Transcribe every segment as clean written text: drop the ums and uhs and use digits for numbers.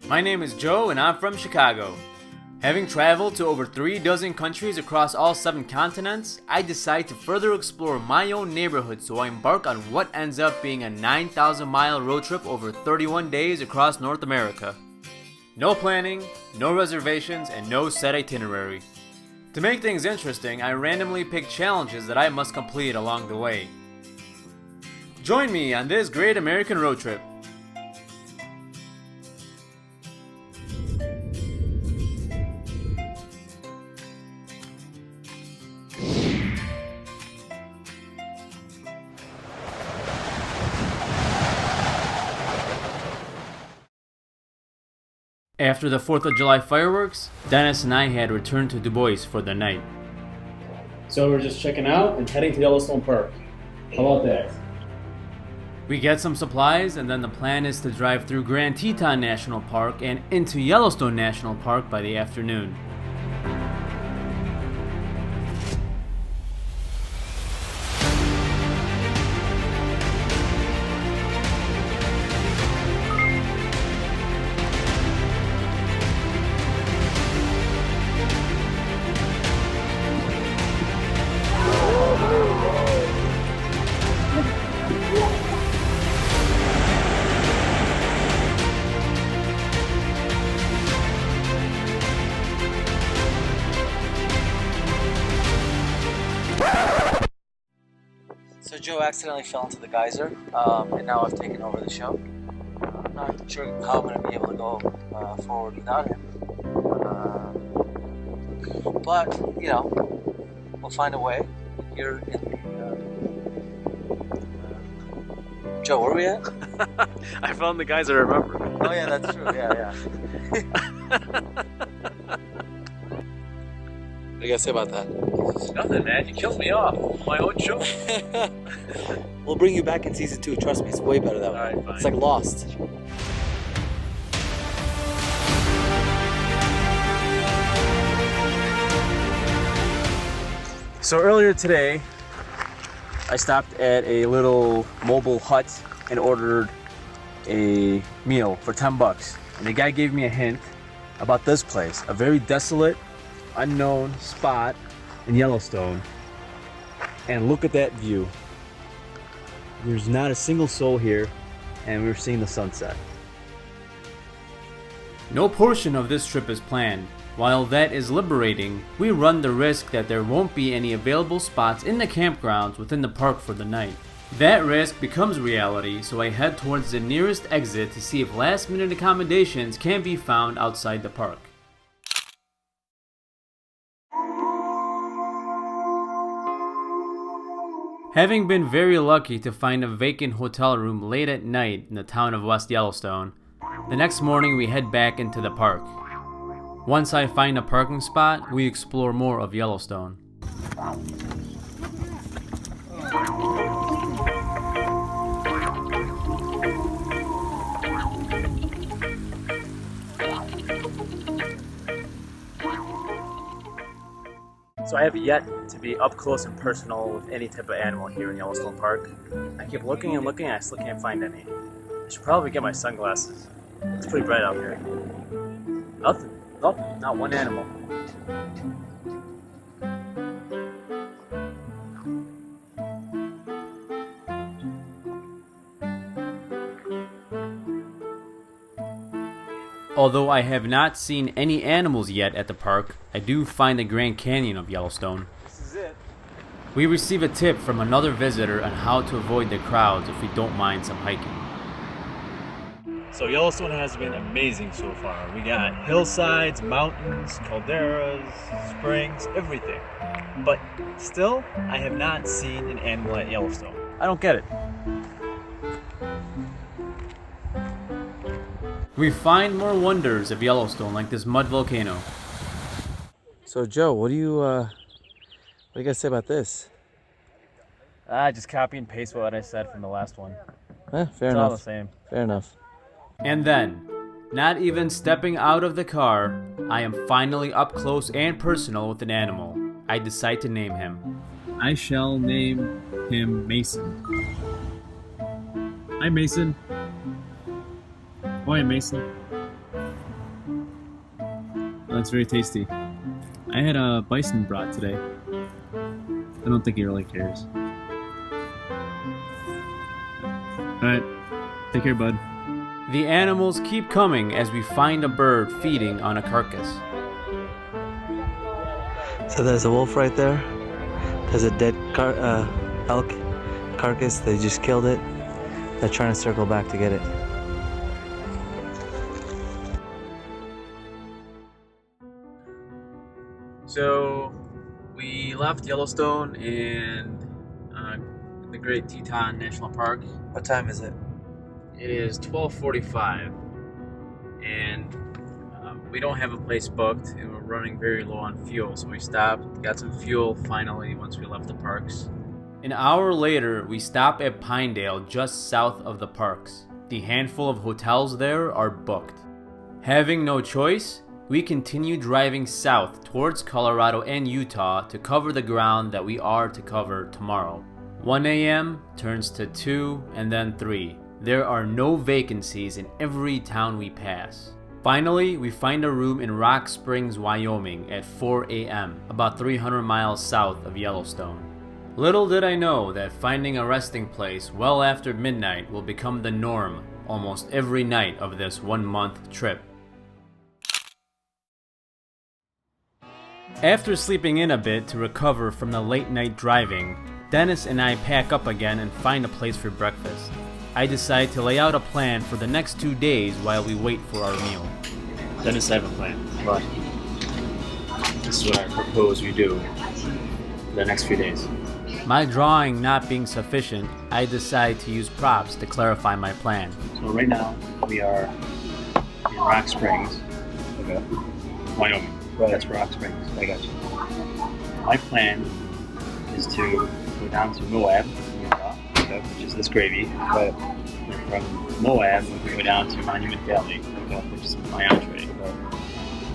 My name is Joe and I'm from Chicago. Having traveled to over 36 countries across all 7 continents, I decide to further explore my own neighborhood, so I embark on what ends up being a 9,000-mile road trip over 31 days across North America. No planning, no reservations, and no set itinerary. To make things interesting, I randomly pick challenges that I must complete along the way. Join me on this great American road trip. After the 4th of July fireworks, Dennis and I had returned to Du Bois for the night. So we're just checking out and heading to Yellowstone Park. How about that? We get some supplies, and then the plan is to drive through Grand Teton National Park and into Yellowstone National Park by the afternoon. So Joe accidentally fell into the geyser, and now I've taken over the show. I'm not sure how I'm going to be able to go forward without him. But, you know, we'll find a way. Here in the... Joe, where are we at? I found the guys I remember. Oh yeah, that's true, yeah. What do you guys say about that? Nothing, man. You killed me off. My own show. We'll bring you back in season 2. Trust me, it's way better that way. Alright, fine. It's like Lost. So earlier today, I stopped at a little mobile hut and ordered a meal for $10. And the guy gave me a hint about this place, a very desolate, unknown spot in Yellowstone. And look at that view. There's not a single soul here, and we're seeing the sunset. No portion of this trip is planned. While that is liberating, we run the risk that there won't be any available spots in the campgrounds within the park for the night. That risk becomes reality, so I head towards the nearest exit to see if last-minute accommodations can be found outside the park. Having been very lucky to find a vacant hotel room late at night in the town of West Yellowstone, the next morning we head back into the park. Once I find a parking spot, we explore more of Yellowstone. So I have yet to be up close and personal with any type of animal here in Yellowstone Park. I keep looking and looking, and I still can't find any. I should probably get my sunglasses. It's pretty bright out here. Nothing. Nope, not one animal. Although I have not seen any animals yet at the park, I do find the Grand Canyon of Yellowstone. This is it. We receive a tip from another visitor on how to avoid the crowds if we don't mind some hiking. So Yellowstone has been amazing so far. We got hillsides, mountains, calderas, springs, everything. But still, I have not seen an animal at Yellowstone. I don't get it. We find more wonders of Yellowstone, like this mud volcano. So Joe, what do you guys say about this? Just copy and paste what I said from the last one. Fair It's enough. all the same. Fair enough. And then, not even stepping out of the car, I am finally up close and personal with an animal. I decide to name him. I shall name him Mason. Hi, Mason. Why, Mason? That's very tasty. I had a bison brat today. I don't think he really cares. Alright, take care, bud. The animals keep coming as we find a bird feeding on a carcass. So there's a wolf right there. There's a dead elk carcass. They just killed it. They're trying to circle back to get it. So we left Yellowstone and the Great Teton National Park. What time is it? It is 12:45, and we don't have a place booked, and we're running very low on fuel. So we stopped, got some fuel finally once we left the parks. An hour later, we stop at Pinedale just south of the parks. The handful of hotels there are booked. Having no choice, we continue driving south towards Colorado and Utah to cover the ground that we are to cover tomorrow. 1 a.m. turns to 2 and then 3. There are no vacancies in every town we pass. Finally, we find a room in Rock Springs, Wyoming at 4 a.m., about 300 miles south of Yellowstone. Little did I know that finding a resting place well after midnight will become the norm almost every night of this 1-month trip. After sleeping in a bit to recover from the late night driving, Dennis and I pack up again and find a place for breakfast. I decide to lay out a plan for the next 2 days while we wait for our meal. Dennis, I have a plan. What? This is what I propose we do for the next few days. My drawing not being sufficient, I decide to use props to clarify my plan. So right now we are in Rock Springs, okay, Wyoming. Right. That's Rock Springs. I got you. My plan is to go down to Moab, Utah, okay, which is this gravy. Right. And from Moab, we can go down to Monument Valley, okay, which is my entree. Okay.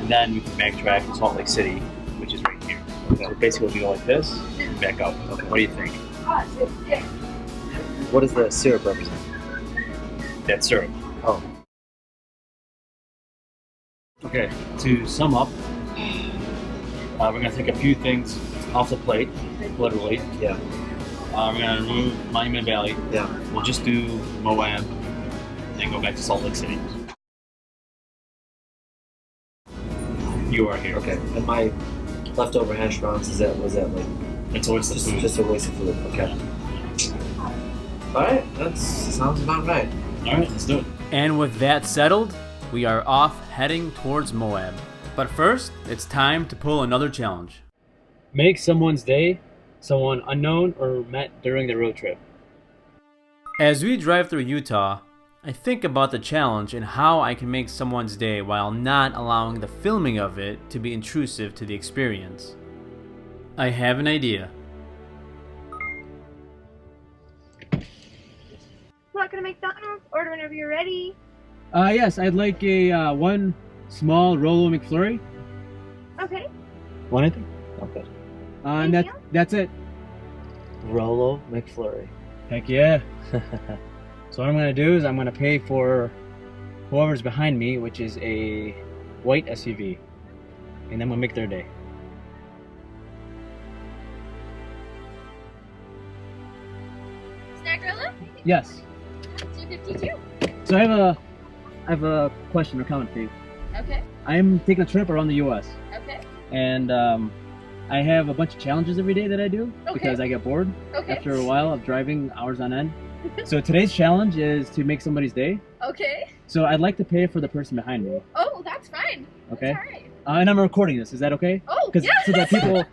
And then we can backtrack to Salt Lake City, which is right here. Okay. So basically, we go like this and back up. Okay. What do you think? What does the syrup represent? That's syrup. Oh. Okay. To sum up, we're going to take a few things off the plate, literally. Yeah. We're going to remove Monument Valley. Yeah. We'll just do Moab, and then go back to Salt Lake City. You are here. Okay. And my leftover hash browns, was that like? It's a waste of food. Just a waste of food. Okay. Alright, that sounds about right. Alright, let's do it. And with that settled, we are off heading towards Moab. But first, it's time to pull another challenge. Make someone's day, someone unknown or met during the road trip. As we drive through Utah, I think about the challenge and how I can make someone's day while not allowing the filming of it to be intrusive to the experience. I have an idea. Welcome to McDonald's. Order whenever you're ready. Yes, I'd like a one small Rolo McFlurry. Okay. One, I think. Okay. And Anything else? that's it. Rolo McFlurry. Heck yeah. So what I'm going to do is I'm going to pay for whoever's behind me, which is a white SUV. And then we'll make their day. Snagrilla? Yes. 252. So I have a question or comment for you. Okay. I'm taking a trip around the U.S. Okay. and I have a bunch of challenges every day that I do because I get bored after a while of driving hours on end. So today's challenge is to make somebody's day. Okay. So I'd like to pay for the person behind me. Oh, that's fine. Okay. That's all right. And I'm recording this. Is that okay? Oh, Because yeah.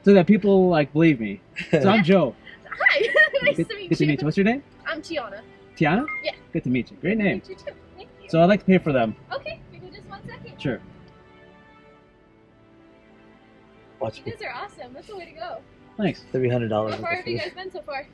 so that people like believe me. So I'm Joe. Hi. Nice to meet you. Good to meet you. What's your name? I'm Tiana. Tiana? Yeah. Good to meet you. Great name. Meet you too. Thank you. So I'd like to pay for them. Okay. Give me just 1 second. Sure. Watch You guys are awesome. That's the way to go. Thanks. $300. How far have you guys been so far?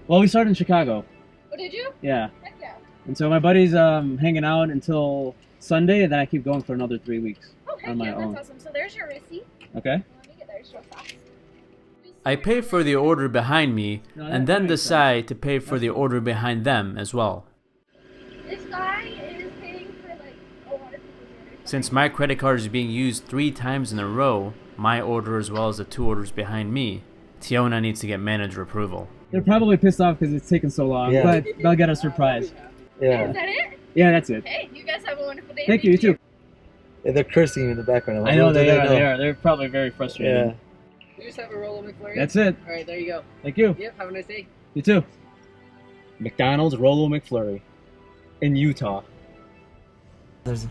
Well, we started in Chicago. Oh, did you? Yeah. Heck yeah. And so my buddy's hanging out until Sunday, and then I keep going for another 3 weeks. Oh, heck On my yeah. own. That's awesome. So there's your receipt. Okay. Let me get there so fast. I pay for the order behind me and then decide to pay for the order behind them as well. This guy is paying for like a lot of people's orders. Since my credit card is being used 3 times in a row, my order as well as the 2 orders behind me, Tiona needs to get manager approval. They're probably pissed off because it's taken so long, Yeah. but they'll get a surprise. Is Yeah. that it? Yeah, that's it. Hey, you guys have a wonderful day. Thank you, you too. Yeah, they're cursing you in the background. I know Little do they are. know. They are. They're probably very frustrated. Yeah. You just have a roll of McFlurry? That's it. All right, there you go. Thank you. Yep, have a nice day. You too. McDonald's Rolo McFlurry in Utah. There's.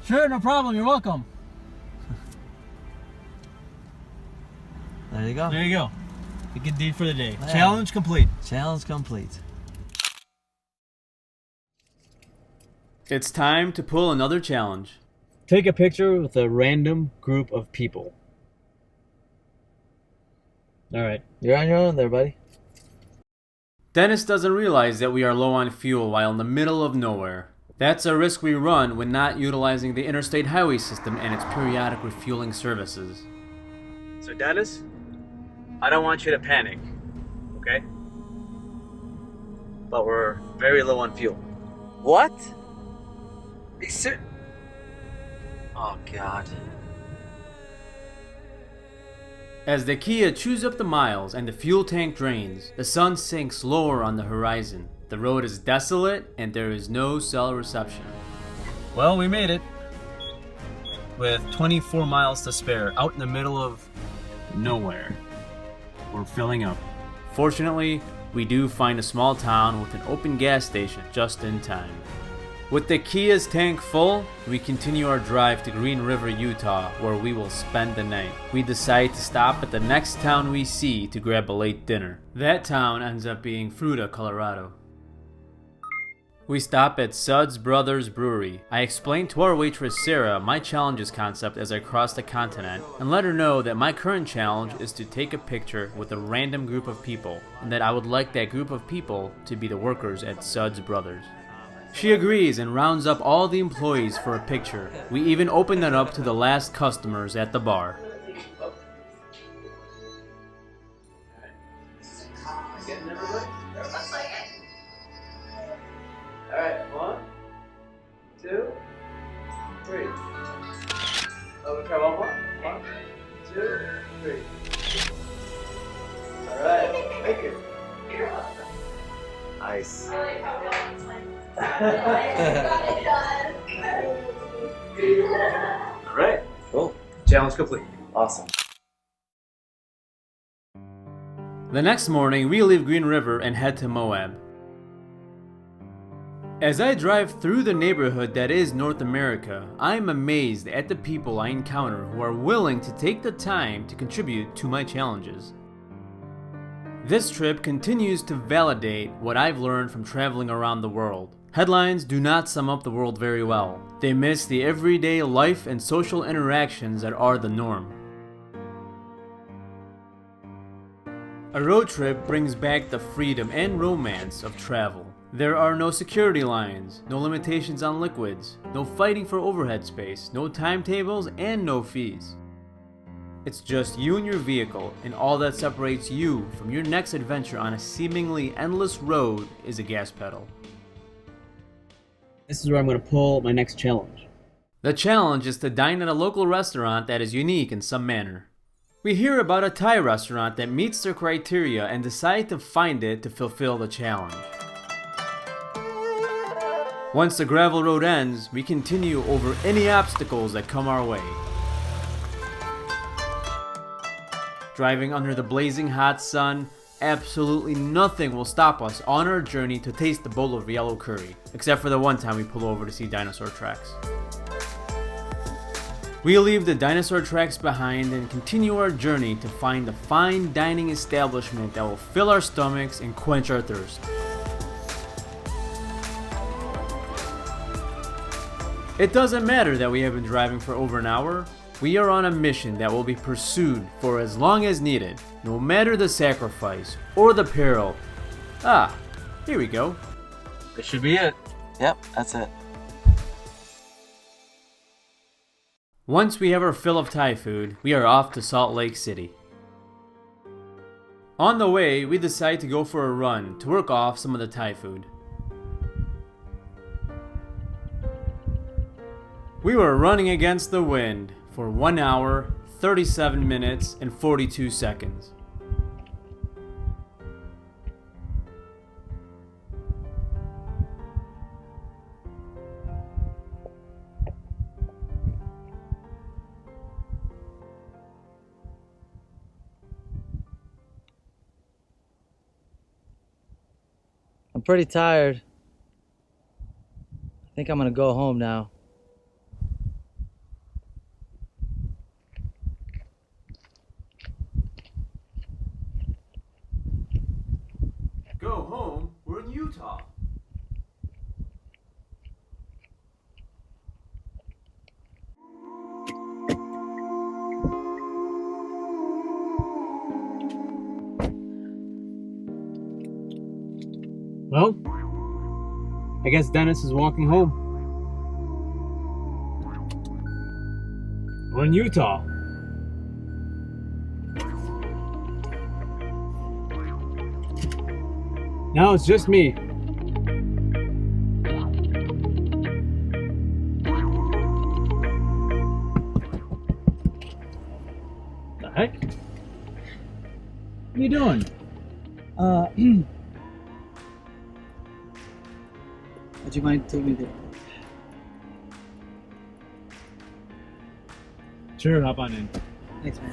Sure, no problem. You're welcome. There you go. There you go. A good deed for the day. Yeah. Challenge complete. Challenge complete. It's time to pull another challenge. Take a picture with a random group of people. All right. You're on your own there, buddy. Dennis doesn't realize that we are low on fuel while in the middle of nowhere. That's a risk we run when not utilizing the interstate highway system and its periodic refueling services. So Dennis, I don't want you to panic, okay? But we're very low on fuel. What? Oh God. As the Kia chews up the miles and the fuel tank drains, the sun sinks lower on the horizon. The road is desolate and there is no cell reception. Well, we made it. With 24 miles to spare, out in the middle of nowhere. We're filling up. Fortunately, we do find a small town with an open gas station just in time. With the Kia's tank full, we continue our drive to Green River, Utah, where we will spend the night. We decide to stop at the next town we see to grab a late dinner. That town ends up being Fruita, Colorado. We stop at Suds Brothers Brewery. I explain to our waitress Sarah my challenges concept as I cross the continent and let her know that my current challenge is to take a picture with a random group of people and that I would like that group of people to be the workers at Suds Brothers. She agrees and rounds up all the employees for a picture. We even open it up to the last customers at the bar. Alright, 1, 2, 3. Oh, we try one more? 1, 2, 3. Alright, thank you. Nice. Alright, Cool. challenge complete. Awesome. The next morning, we leave Green River and head to Moab. As I drive through the neighborhood that is North America, I am amazed at the people I encounter who are willing to take the time to contribute to my challenges. This trip continues to validate what I've learned from traveling around the world. Headlines do not sum up the world very well. They miss the everyday life and social interactions that are the norm. A road trip brings back the freedom and romance of travel. There are no security lines, no limitations on liquids, no fighting for overhead space, no timetables, and no fees. It's just you and your vehicle, and all that separates you from your next adventure on a seemingly endless road is a gas pedal. This is where I'm going to pull my next challenge. The challenge is to dine at a local restaurant that is unique in some manner. We hear about a Thai restaurant that meets their criteria and decide to find it to fulfill the challenge. Once the gravel road ends, we continue over any obstacles that come our way. Driving under the blazing hot sun, absolutely nothing will stop us on our journey to taste the bowl of yellow curry, except for the one time we pull over to see dinosaur tracks. We leave the dinosaur tracks behind and continue our journey to find a fine dining establishment that will fill our stomachs and quench our thirst. It doesn't matter that we have been driving for over an hour. We are on a mission that will be pursued for as long as needed, no matter the sacrifice or the peril. Ah, here we go. This should be it. Yep, that's it. Once we have our fill of Thai food, we are off to Salt Lake City. On the way, we decide to go for a run to work off some of the Thai food. We were running against the wind for 1 hour, 37 minutes, and 42 seconds. I'm pretty tired. I think I'm gonna go home now. Go home? We're in Utah. Well, I guess Dennis is walking home. We're in Utah. Now it's just me. The heck? What are you doing? Would you mind taking me there? Sure, hop on in. Thanks, man.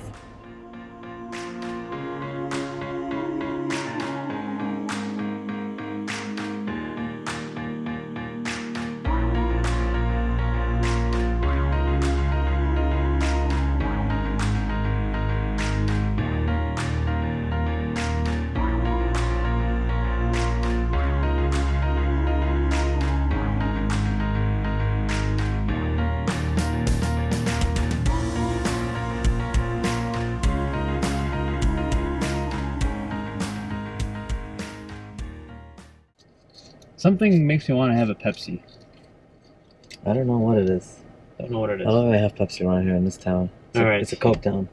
Something makes me want to have a Pepsi. I don't know what it is. Don't know what it I don't really have Pepsi around here in this town. All right. It's a Coke town.